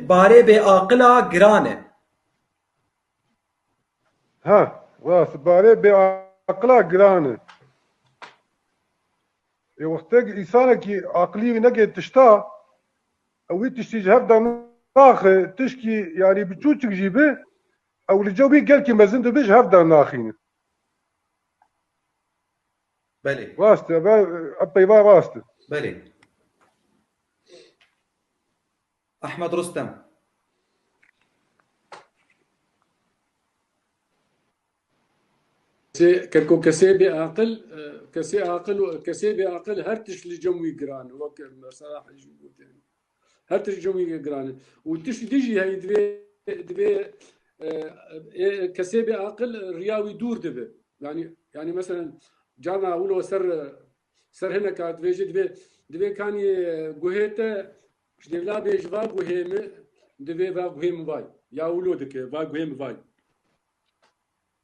بارê bêaqila giran e. ها ڕاست بارێ بێعەقڵا گرانە وەختێک ئینسانێکی عەقلی نەگێت تشتا ئەوی تشتیش هەفدا ناخێ تشکی یانی بچووچک ژی بێ ئەو li cewî gelkî mezin dibêj hevda naxînin. Belê. Rast e peyva rast e. Belê. Ahmed Rustem. كركو كسي بعقل كسي عاقل وكسي بعقل هرتش لجموي جران وك صراحه يعني هرتش جموي جران وتش تيجي هي دبي كسي بعقل رياوي دور دبي يعني مثلا جانا اولو سر هنا كانت فيجي دبي كان جوهيته دبلا بيجوا جوهيم دبي با جوهيم باي يا اولو دك با جوهيم باي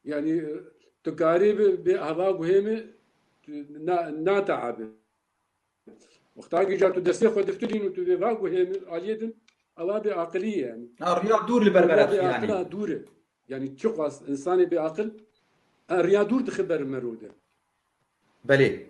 يعني تقارب بهوا قهيمة ناتعب وقتها جاتو دسي خو دفترين وتبا قهيمة عليدن أوابي عقلية يعني الرياض دور البربرات يعني دوره يعني تشخص إنساني بعقل الرياض دور تخبر المرودة بلي